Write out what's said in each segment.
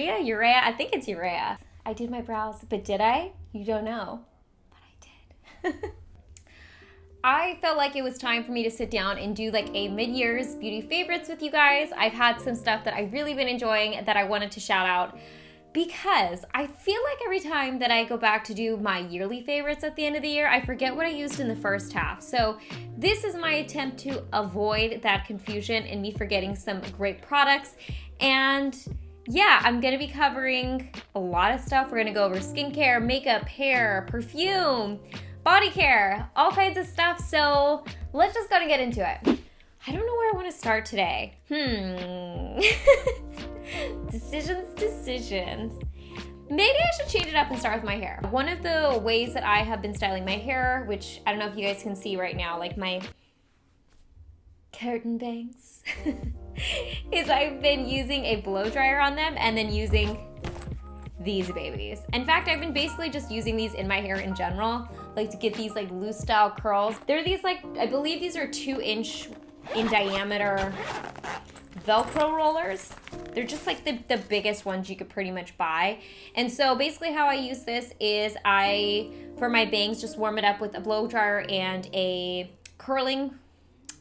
urea? Urea? I think it's urea. I did my brows, but did I? You don't know, but I did. I felt like it was time for me to sit down and do like a mid-year's beauty favorites with you guys. I've had some stuff that I've really been enjoying that I wanted to shout out, because I feel like every time that I go back to do my yearly favorites at the end of the year, I forget what I used in the first half. So this is my attempt to avoid that confusion and me forgetting some great products. And yeah, I'm gonna be covering a lot of stuff. We're gonna go over skincare, makeup, hair, perfume, body care, all kinds of stuff. So let's just go and get into it. I don't know where I want to start today. Decisions. Maybe I should change it up and start with my hair. One of the ways that I have been styling my hair, which I don't know if you guys can see right now, like my curtain bangs, is I've been using a blow dryer on them and then using these babies. In fact, I've been basically just using these in my hair in general, like to get these like loose style curls. They're these like, I believe these are 2-inch in diameter Velcro rollers. They're just like the biggest ones you could pretty much buy. And so basically how I use this is for my bangs, just warm it up with a blow dryer and a curling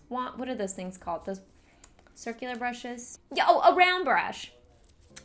wand. What are those things called? Those circular brushes? Yeah, oh, a round brush.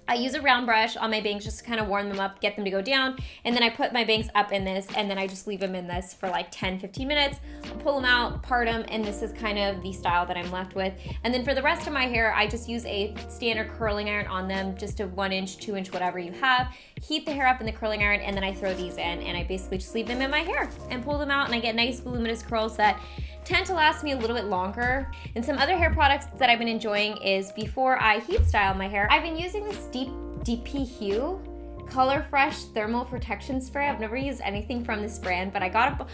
I use a round brush on my bangs just to kind of warm them up, get them to go down, and then I put my bangs up in this, and then I just leave them in this for like 10-15 minutes. I'll pull them out, part them, and this is kind of the style that I'm left with. And then for the rest of my hair, I just use a standard curling iron on them, just a 1-inch, 2-inch, whatever you have. Heat the hair up in the curling iron, and then I throw these in, and I basically just leave them in my hair and pull them out, and I get nice voluminous curls that tend to last me a little bit longer. And some other hair products that I've been enjoying is, before I heat style my hair, I've been using this DP Hue Color Fresh Thermal Protection Spray. I've never used anything from this brand, but I got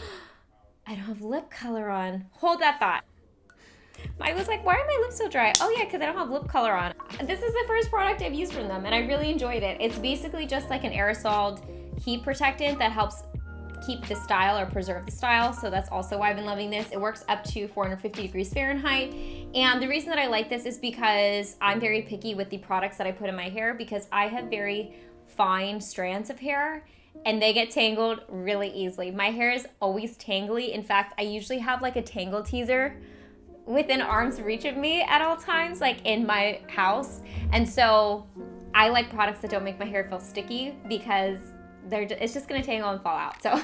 I don't have lip color on. Hold that thought. I was like, why are my lips so dry? Oh yeah, because I don't have lip color on. This is the first product I've used from them, and I really enjoyed it. It's basically just like an aerosol heat protectant that helps keep the style or preserve the style. So that's also why I've been loving this. It works up to 450 degrees Fahrenheit. And the reason that I like this is because I'm very picky with the products that I put in my hair, because I have very fine strands of hair and they get tangled really easily. My hair is always tangly. In fact, I usually have like a tangle teaser within arm's reach of me at all times, like in my house. And so I like products that don't make my hair feel sticky, because it's just gonna tangle and fall out. So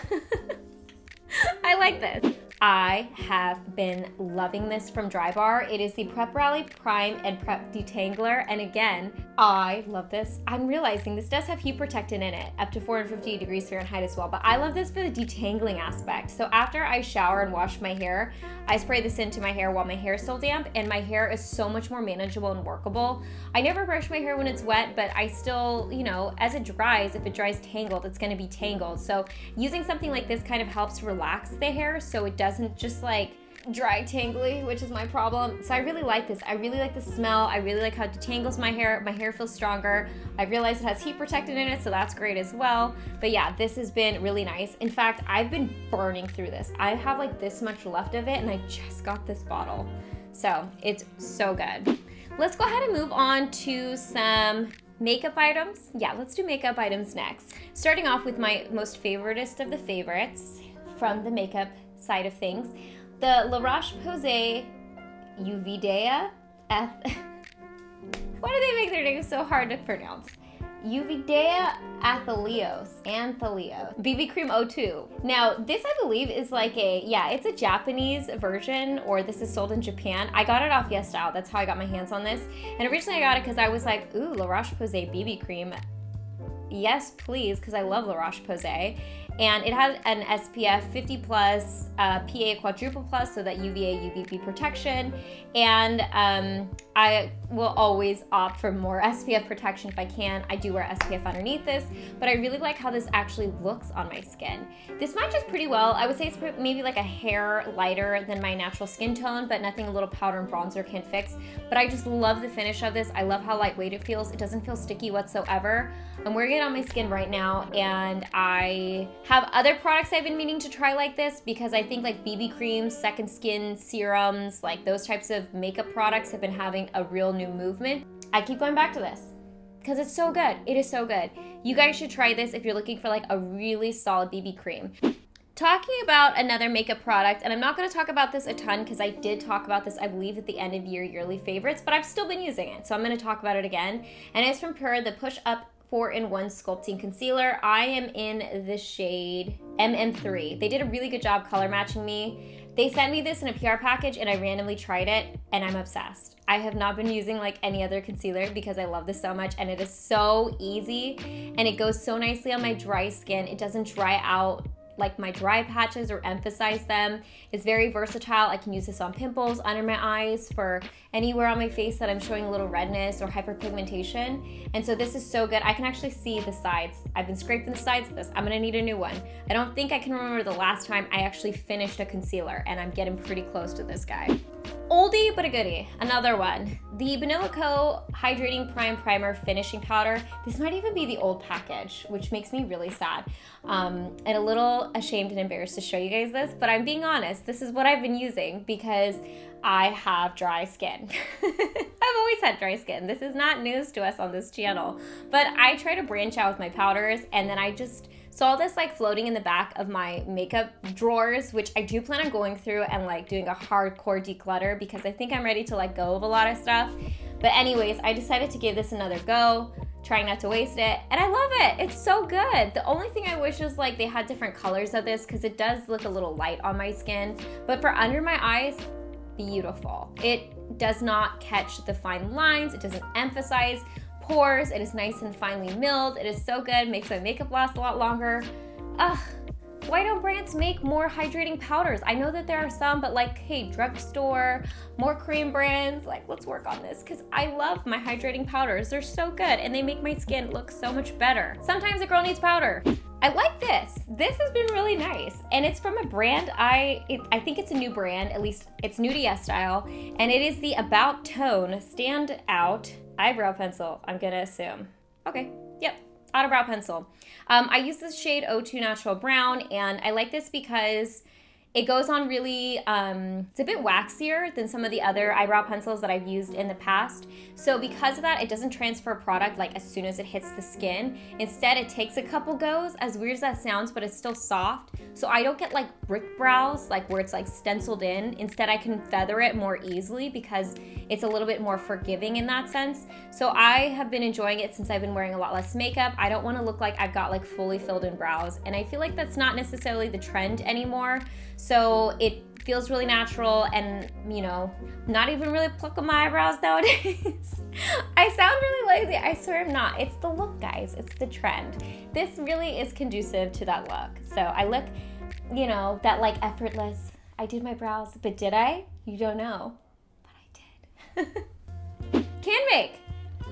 I like this. I have been loving this from Drybar. It is the Prep Rally Prime and Prep Detangler. And again, I love this. I'm realizing this does have heat protectant in it, up to 450 degrees Fahrenheit as well. But I love this for the detangling aspect. So after I shower and wash my hair, I spray this into my hair while my hair is still damp, and my hair is so much more manageable and workable. I never brush my hair when it's wet, but I still, you know, as it dries, if it dries tangled, it's gonna be tangled. So using something like this kind of helps relax the hair so it doesn't just like dry tangly, which is my problem. So I really like this. I really like the smell. I really like how it detangles my hair. My hair feels stronger. I realize it has heat protectant in it, so that's great as well. But yeah, this has been really nice. In fact, I've been burning through this. I have like this much left of it, and I just got this bottle. So it's so good. Let's go ahead and move on to some makeup items. Yeah, let's do makeup items next. Starting off with my most favoritist of the favorites from the makeup side of things, the La Roche-Posay Uvidea. Why do they make their names so hard to pronounce? Uvidea Anthelios BB Cream 02. Now, this I believe is like it's a Japanese version, or this is sold in Japan. I got it off YesStyle. That's how I got my hands on this. And originally I got it because I was like, ooh, La Roche-Posay BB Cream. Yes, please, because I love La Roche-Posay. And it has an SPF 50 plus, PA quadruple plus, so that UVA, UVB protection. And I will always opt for more SPF protection if I can. I do wear SPF underneath this, but I really like how this actually looks on my skin. This matches pretty well. I would say it's maybe like a hair lighter than my natural skin tone, but nothing a little powder and bronzer can't fix. But I just love the finish of this. I love how lightweight it feels. It doesn't feel sticky whatsoever. I'm wearing it on my skin right now, and I have other products I've been meaning to try like this, because I think like BB creams, second skin serums, like those types of makeup products have been having a real new movement. I keep going back to this. because it's so good. It is so good. You guys should try this if you're looking for like a really solid BB cream. Talking about another makeup product, and I'm not going to talk about this a ton because I did talk about this, I believe, at the end of year yearly favorites, but I've still been using it, so I'm going to talk about it again. And it's from Pure, the Push Up 4-in-1 Sculpting Concealer. I am in the shade MM3. They did a really good job color matching me. They sent me this in a PR package and I randomly tried it and I'm obsessed. I have not been using like any other concealer because I love this so much, and it is so easy and it goes so nicely on my dry skin. It doesn't dry out like my dry patches or emphasize them. It's very versatile. I can use this on pimples, under my eyes, for anywhere on my face that I'm showing a little redness or hyperpigmentation. And so this is so good. I can actually see the sides. I've been scraping the sides of this. I'm gonna need a new one. I don't think I can remember the last time I actually finished a concealer, and I'm getting pretty close to this guy. Oldie but a goodie, another one. The Vanilla Co. Hydrating Prime Primer Finishing Powder. This might even be the old package, which makes me really sad. And a little ashamed and embarrassed to show you guys this, but I'm being honest, this is what I've been using because I have dry skin. I've always had dry skin. This is not news to us on this channel, but I try to branch out with my powders, and then I just saw this like floating in the back of my makeup drawers, which I do plan on going through and like doing a hardcore declutter because I think I'm ready to let go of a lot of stuff. But anyways, I decided to give this another go, trying not to waste it, and I love it. It's so good. The only thing I wish is like they had different colors of this because it does look a little light on my skin, but for under my eyes, beautiful. It does not catch the fine lines. It doesn't emphasize pores. It is nice and finely milled. It is so good. Makes my makeup last a lot longer. Ugh. Why don't brands make more hydrating powders? I know that there are some, but like, hey, drugstore, more cream brands, like let's work on this because I love my hydrating powders. They're so good and they make my skin look so much better. Sometimes a girl needs powder. I like this. This has been really nice. And it's from a brand, I think it's a new brand, at least it's new to Yes Style, and it is the About Tone Stand Out Eyebrow Pencil, I'm gonna assume. Okay, yep. Auto Brow Pencil. I use this shade 02 Natural Brown, and I like this because it goes on really, it's a bit waxier than some of the other eyebrow pencils that I've used in the past. So because of that, it doesn't transfer product like as soon as it hits the skin. Instead, it takes a couple goes, as weird as that sounds, but it's still soft. So I don't get like brick brows, like where it's like stenciled in. Instead, I can feather it more easily because it's a little bit more forgiving in that sense. So I have been enjoying it since I've been wearing a lot less makeup. I don't want to look like I've got like fully filled in brows, and I feel like that's not necessarily the trend anymore. So it feels really natural and, you know, not even really plucking my eyebrows nowadays. I sound really lazy. I swear I'm not. It's the look, guys. It's the trend. This really is conducive to that look. So I look, you know, that like effortless. I did my brows, but did I? You don't know, but I did. Canmake.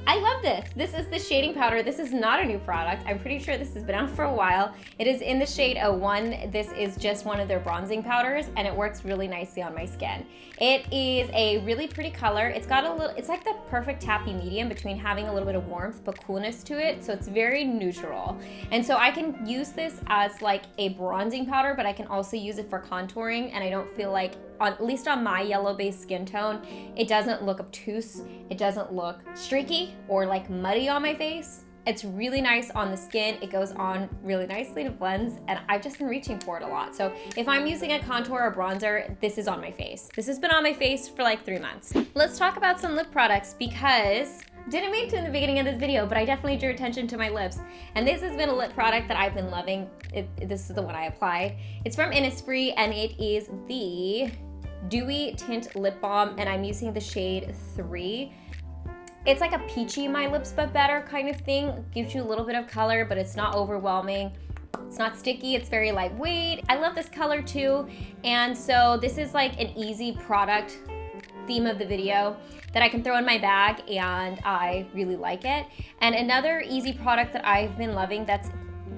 I love this. This is the shading powder. This is not a new product. I'm pretty sure this has been out for a while. It is in the shade 01. This is just one of their bronzing powders, and it works really nicely on my skin. It is a really pretty color. It's got a little, it's like the perfect happy medium between having a little bit of warmth but coolness to it. So it's very neutral. And so I can use this as like a bronzing powder, but I can also use it for contouring, and I don't feel like, at least on my yellow-based skin tone, it doesn't look obtuse. It doesn't look streaky or like muddy on my face. It's really nice on the skin. It goes on really nicely to blends, and I've just been reaching for it a lot. So if I'm using a contour or bronzer, this is on my face. This has been on my face for like 3 months. Let's talk about some lip products because didn't mean to in the beginning of this video, but I definitely drew attention to my lips. And this has been a lip product that I've been loving. This is the one I apply. It's from Innisfree, and it is the Dewy Tint Lip Balm, and I'm using the shade 3. It's like a peachy my lips but better kind of thing. Gives you a little bit of color, but it's not overwhelming. It's not sticky, it's very lightweight. I love this color too. And so this is like an easy product theme of the video that I can throw in my bag, and I really like it. And another easy product that I've been loving that's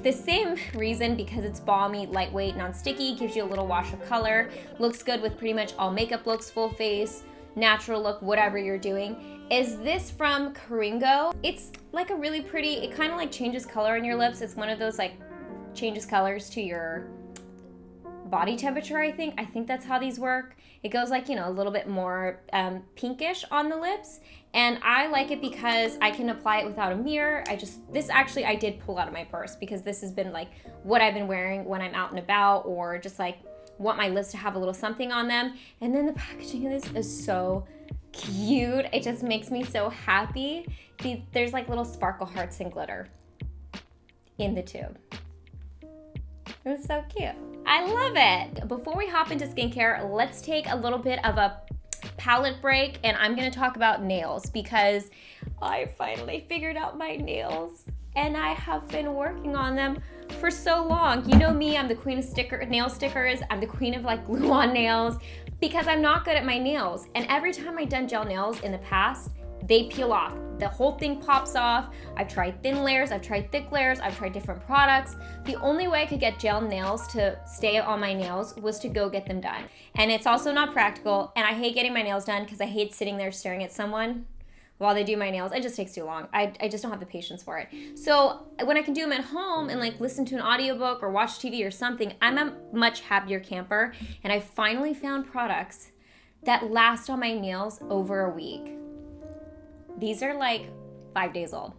the same reason, because it's balmy, lightweight, non-sticky, gives you a little wash of color, looks good with pretty much all makeup looks, full face, natural look, whatever you're doing, is this from Keringo. It's like a really pretty, it kind of like changes color on your lips. It's one of those like changes colors to your body temperature, I think. I think that's how these work. It goes like, you know, a little bit more pinkish on the lips. And I like it because I can apply it without a mirror. This actually I did pull out of my purse because this has been like what I've been wearing when I'm out and about, or just like want my lips to have a little something on them. And then the packaging of this is so cute. It just makes me so happy. There's like little sparkle hearts and glitter in the tube. It's so cute. I love it. Before we hop into skincare, let's take a little bit of a palette break, and I'm gonna talk about nails because I finally figured out my nails and I have been working on them for so long. You know me, I'm the queen of nail stickers. I'm the queen of like glue on nails because I'm not good at my nails. And every time I've done gel nails in the past, they peel off. The whole thing pops off. I've tried thin layers, I've tried thick layers, I've tried different products. The only way I could get gel nails to stay on my nails was to go get them done. And it's also not practical, and I hate getting my nails done because I hate sitting there staring at someone while they do my nails. It just takes too long. I just don't have the patience for it. So when I can do them at home and like listen to an audiobook or watch TV or something, I'm a much happier camper. And I finally found products that last on my nails over a week. These are like 5 days old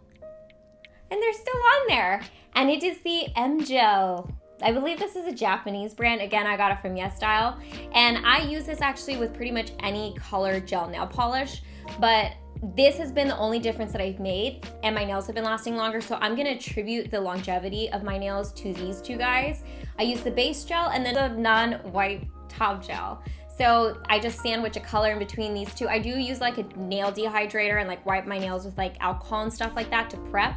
and they're still on there. And it is the M-Gel. I believe this is a Japanese brand. Again, I got it from YesStyle. And I use this actually with pretty much any color gel nail polish, but this has been the only difference that I've made, and my nails have been lasting longer. So I'm gonna attribute the longevity of my nails to these two guys. I use the base gel and then the non-white top gel. So I just sandwich a color in between these two. I do use like a nail dehydrator and like wipe my nails with like alcohol and stuff like that to prep.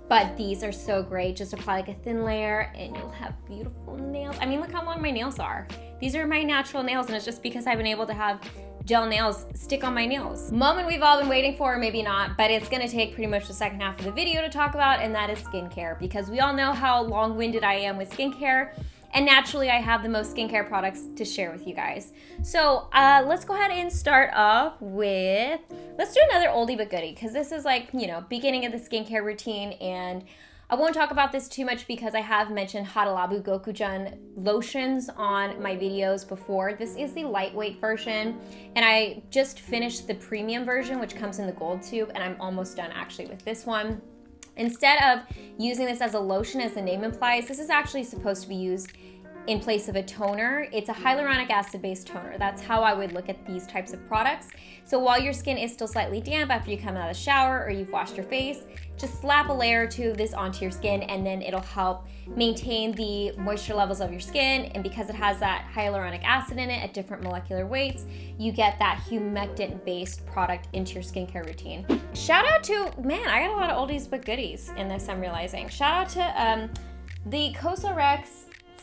But these are so great. Just apply like a thin layer and you'll have beautiful nails. I mean, look how long my nails are. These are my natural nails, and it's just because I've been able to have gel nails stick on my nails. Moment we've all been waiting for, maybe not, but it's gonna take pretty much the second half of the video to talk about, and that is skincare, because we all know how long-winded I am with skincare. And naturally, I have the most skincare products to share with you guys. So let's go ahead and start off with, let's do another oldie but goodie, because this is like, you know, beginning of the skincare routine, and I won't talk about this too much because I have mentioned Hada Labo Goku Jyun lotions on my videos before. This is the lightweight version, and I just finished the premium version, which comes in the gold tube, and I'm almost done actually with this one. Instead of using this as a lotion, as the name implies, this is actually supposed to be used in place of a toner. It's a hyaluronic acid-based toner. That's how I would look at these types of products. So while your skin is still slightly damp after you come out of the shower or you've washed your face, just slap a layer or two of this onto your skin, and then it'll help maintain the moisture levels of your skin. And because it has that hyaluronic acid in it at different molecular weights, you get that humectant-based product into your skincare routine. Shout out to, man, I got a lot of oldies but goodies in this, I'm realizing. Shout out to the CosRX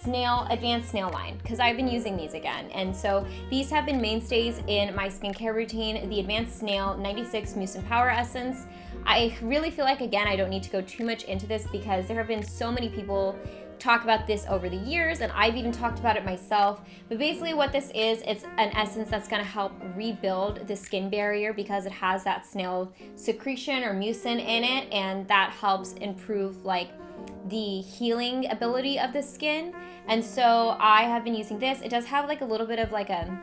Snail, advanced Snail line, because I've been using these again. And so these have been mainstays in my skincare routine. The advanced Snail 96 Mucin Power Essence. I really feel like, again, I don't need to go too much into this because there have been so many people talk about this over the years, and I've even talked about it myself. But basically what this is, it's an essence that's gonna help rebuild the skin barrier because it has that snail secretion or mucin in it, and that helps improve like the healing ability of the skin. And so I have been using this. It does have like a little bit of like a,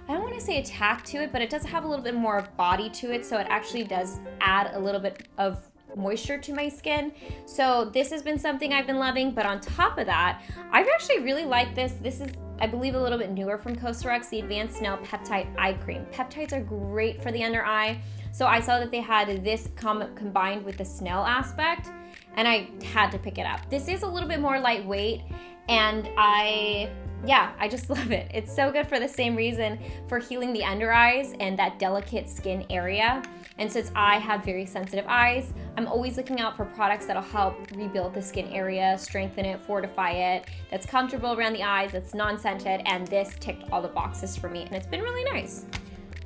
I don't want to say attack to it, but it does have a little bit more body to it. So it actually does add a little bit of moisture to my skin. So this has been something I've been loving. But on top of that, I've actually really liked this. This is, I believe, a little bit newer from CosRX, the Advanced Snail Peptide Eye Cream. Peptides are great for the under eye. So I saw that they had this combined with the snail aspect, and I had to pick it up. This is a little bit more lightweight, and I just love it. It's so good for the same reason, for healing the under eyes and that delicate skin area. And since I have very sensitive eyes, I'm always looking out for products that'll help rebuild the skin area, strengthen it, fortify it, that's comfortable around the eyes, that's non-scented, and this ticked all the boxes for me, and it's been really nice.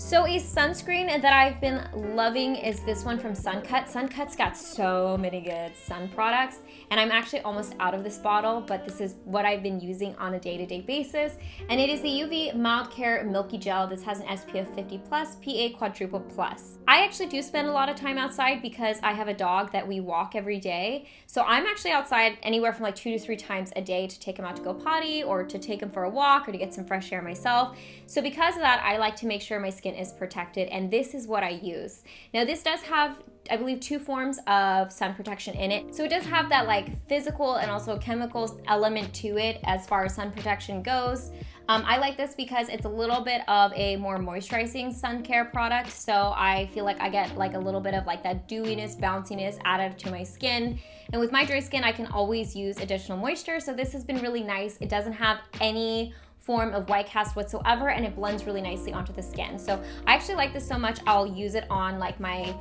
So a sunscreen that I've been loving is this one from Suncut. Suncut's got so many good sun products, and I'm actually almost out of this bottle, but this is what I've been using on a day-to-day basis. And it is the UV Mild Care Milky Gel. This has an SPF 50+, PA quadruple plus. I actually do spend a lot of time outside because I have a dog that we walk every day. So I'm actually outside anywhere from like 2 to 3 times a day to take him out to go potty or to take him for a walk or to get some fresh air myself. So because of that, I like to make sure my skin is protected, and this is what I use. Now this does have, I believe, 2 forms of sun protection in it. So it does have that like physical and also chemical element to it as far as sun protection goes. I like this because it's a little bit of a more moisturizing sun care product. So I feel like I get like a little bit of like that dewiness, bounciness added to my skin. And with my dry skin, I can always use additional moisture. So this has been really nice. It doesn't have any form of white cast whatsoever, and it blends really nicely onto the skin. So I actually like this so much, I'll use it on like my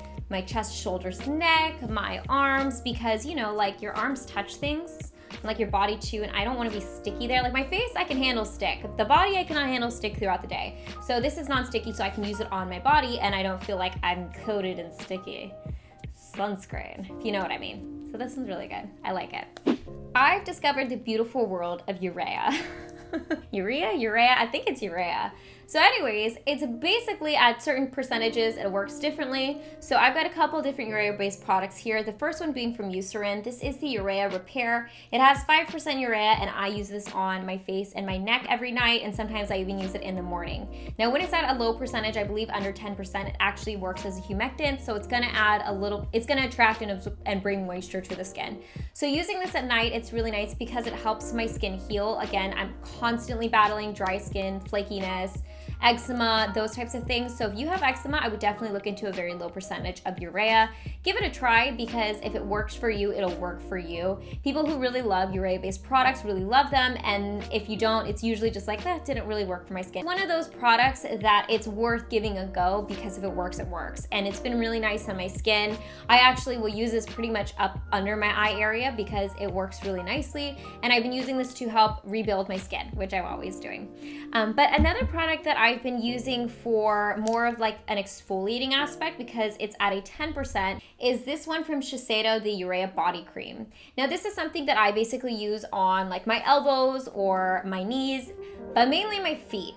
chest, shoulders, neck, my arms, because you know, like your arms touch things, like your body too, and I don't want to be sticky there. Like my face, I can handle stick. The body, I cannot handle stick throughout the day. So this is non-sticky, so I can use it on my body, and I don't feel like I'm coated in sticky sunscreen, if you know what I mean. So this one's really good. I like it. I've discovered the beautiful world of urea. Urea? I think it's urea. So anyways, it's basically at certain percentages, it works differently. So I've got a couple different urea-based products here. The first one being from Eucerin. This is the Urea Repair. It has 5% urea, and I use this on my face and my neck every night, and sometimes I even use it in the morning. Now when it's at a low percentage, I believe under 10%, it actually works as a humectant, so it's gonna add a little, it's gonna attract and bring moisture to the skin. So using this at night, it's really nice because it helps my skin heal. Again, I'm constantly battling dry skin, flakiness, eczema, those types of things. So if you have eczema, I would definitely look into a very low percentage of urea. Give it a try, because if it works for you, it'll work for you. People who really love urea-based products really love them, and if you don't, it's usually just like, that didn't really work for my skin. One of those products that it's worth giving a go, because if it works, it works. And it's been really nice on my skin. I actually will use this pretty much up under my eye area because it works really nicely, and I've been using this to help rebuild my skin, which I'm always doing. But another product that I've been using for more of like an exfoliating aspect, because it's at a 10%, is this one from Shiseido, the Urea Body Cream. Now this is something that I basically use on like my elbows or my knees, but mainly my feet,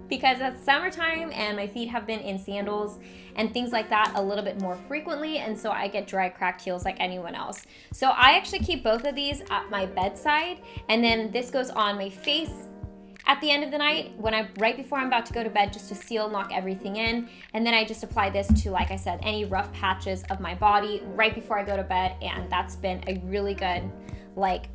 because it's summertime and my feet have been in sandals and things like that a little bit more frequently, and so I get dry, cracked heels like anyone else. So I actually keep both of these at my bedside, and then this goes on my face at the end of the night, right before I'm about to go to bed, just to seal, lock everything in. And then I just apply this to, like I said, any rough patches of my body right before I go to bed. And that's been a really good, like,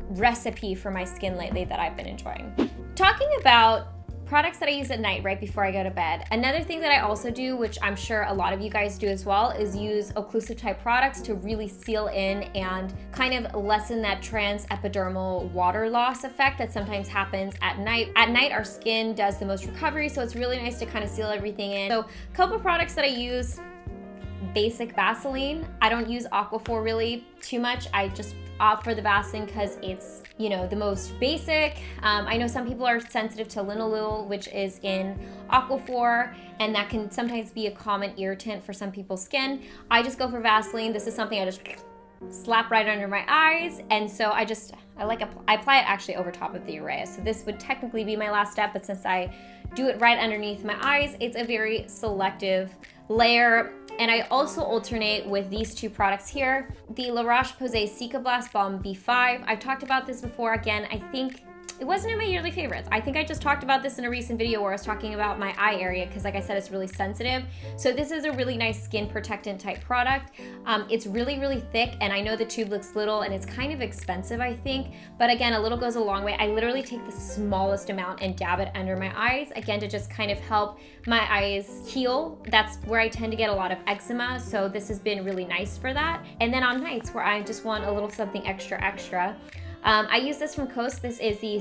recipe for my skin lately that I've been enjoying. Talking about products that I use at night right before I go to bed. Another thing that I also do, which I'm sure a lot of you guys do as well, is use occlusive type products to really seal in and kind of lessen that transepidermal water loss effect that sometimes happens at night. At night, our skin does the most recovery, so it's really nice to kind of seal everything in. So a couple products that I use: basic Vaseline. I don't use Aquaphor really too much. I just opt for the Vaseline because it's, you know, the most basic. I know some people are sensitive to linalool, which is in Aquaphor, and that can sometimes be a common irritant for some people's skin. I just go for Vaseline. This is something I just slap right under my eyes, and so I apply it actually over top of the urea. So this would technically be my last step, but since I do it right underneath my eyes, it's a very selective layer. And I also alternate with these 2 products here, the La Roche-Posay Cicablast Balm B5. I've talked about this before. Again, I think it wasn't in my yearly favorites. I think I just talked about this in a recent video where I was talking about my eye area, because like I said, it's really sensitive. So this is a really nice skin protectant type product. It's really, really thick, and I know the tube looks little and it's kind of expensive, I think, but again, a little goes a long way. I literally take the smallest amount and dab it under my eyes, again, to just kind of help my eyes heal. That's where I tend to get a lot of eczema, so this has been really nice for that. And then on nights where I just want a little something extra, I use this from Kose. This is the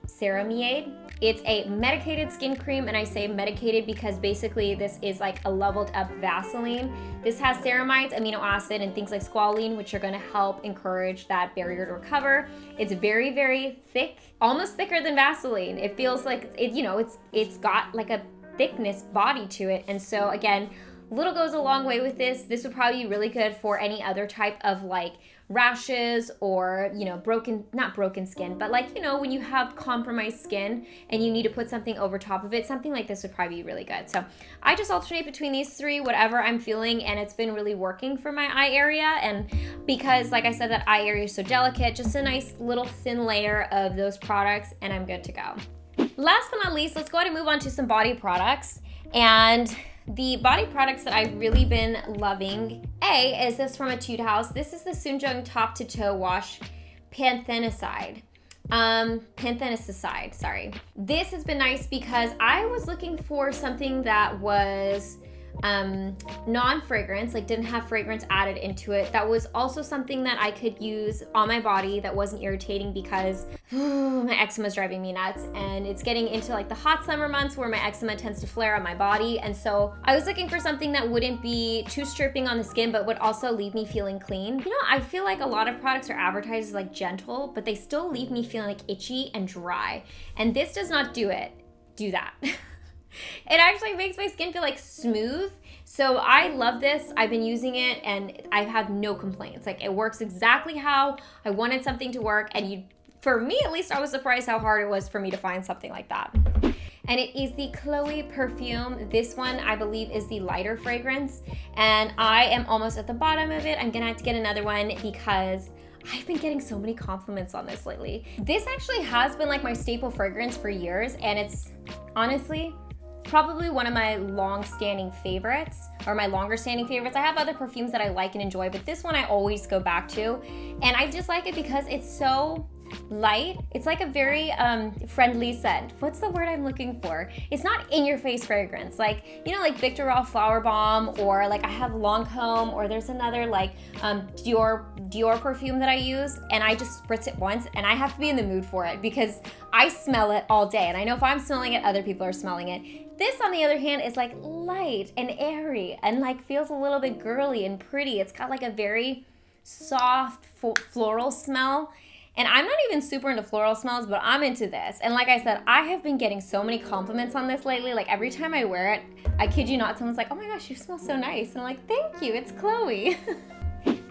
Ceramiade. It's a medicated skin cream, and I say medicated because basically this is like a leveled up Vaseline. This has ceramides, amino acid, and things like squalene, which are gonna help encourage that barrier to recover. It's very, very thick, almost thicker than Vaseline. It feels like, it's got like a thickness body to it. And so again, little goes a long way with this. This would probably be really good for any other type of like rashes or, you know, not broken skin, but like, you know, when you have compromised skin and you need to put something over top of it, something like this would probably be really good. So I just alternate between these three, whatever I'm feeling, and it's been really working for my eye area. And because, like I said, that eye area is so delicate, just a nice little thin layer of those products and I'm good to go. Last but not least, let's go ahead and move on to some body products. And the body products that I've really been loving, is this from Etude House. This is the Sunjung Top to Toe Wash Panthenicide. Panthenicide, This has been nice because I was looking for something that was non-fragrance, like didn't have fragrance added into it. That was also something that I could use on my body that wasn't irritating because my eczema is driving me nuts, and it's getting into like the hot summer months where my eczema tends to flare on my body. And so I was looking for something that wouldn't be too stripping on the skin but would also leave me feeling clean. You know, I feel like a lot of products are advertised as like gentle, but they still leave me feeling like itchy and dry, and this does not do that. It actually makes my skin feel like smooth. So I love this. I've been using it and I have no complaints. Like, it works exactly how I wanted something to work. And for me at least, I was surprised how hard it was for me to find something like that. And it is the Chloe perfume. This one, I believe, is the lighter fragrance. And I am almost at the bottom of it. I'm gonna have to get another one because I've been getting so many compliments on this lately. This actually has been like my staple fragrance for years, and it's honestly probably one of my long-standing favorites, or my longer-standing favorites. I have other perfumes that I like and enjoy, but this one I always go back to. And I just like it because it's so light. It's like a very friendly scent. What's the word I'm looking for? It's not in-your-face fragrance. Like, you know, like Victor Rolf Flower Bomb, or like I have Lancome, or there's another like Dior perfume that I use, and I just spritz it once and I have to be in the mood for it because I smell it all day. And I know if I'm smelling it, other people are smelling it. This, on the other hand, is like light and airy and like feels a little bit girly and pretty. It's got like a very soft floral smell. And I'm not even super into floral smells, but I'm into this. And like I said, I have been getting so many compliments on this lately. Like every time I wear it, I kid you not, someone's like, oh my gosh, you smell so nice. And I'm like, thank you, it's Chloe.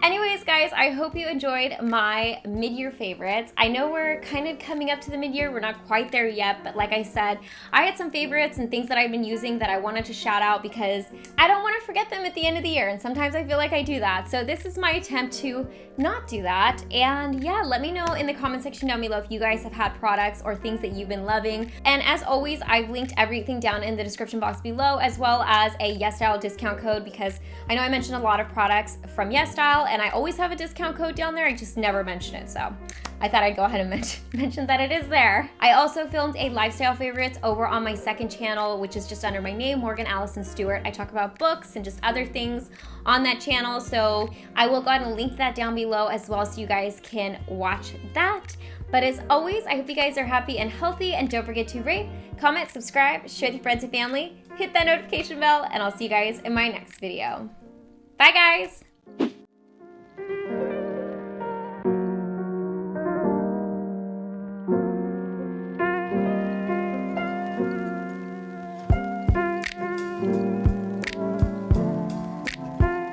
Anyways, guys, I hope you enjoyed my mid-year favorites. I know we're kind of coming up to the mid-year. We're not quite there yet, but like I said, I had some favorites and things that I've been using that I wanted to shout out because I don't want to forget them at the end of the year, and sometimes I feel like I do that. So this is my attempt to not do that. And yeah, let me know in the comment section down below if you guys have had products or things that you've been loving. And as always, I've linked everything down in the description box below, as well as a YesStyle discount code, because I know I mentioned a lot of products from YesStyle, and I always have a discount code down there. I just never mention it, so I thought I'd go ahead and mention that it is there. I also filmed a lifestyle favorites over on my second channel, which is just under my name, Morgan Allison Stewart. I talk about books and just other things on that channel, so I will go ahead and link that down below as well so you guys can watch that. But as always, I hope you guys are happy and healthy, and don't forget to rate, comment, subscribe, share with your friends and family, hit that notification bell, and I'll see you guys in my next video. Bye, guys! Thank you.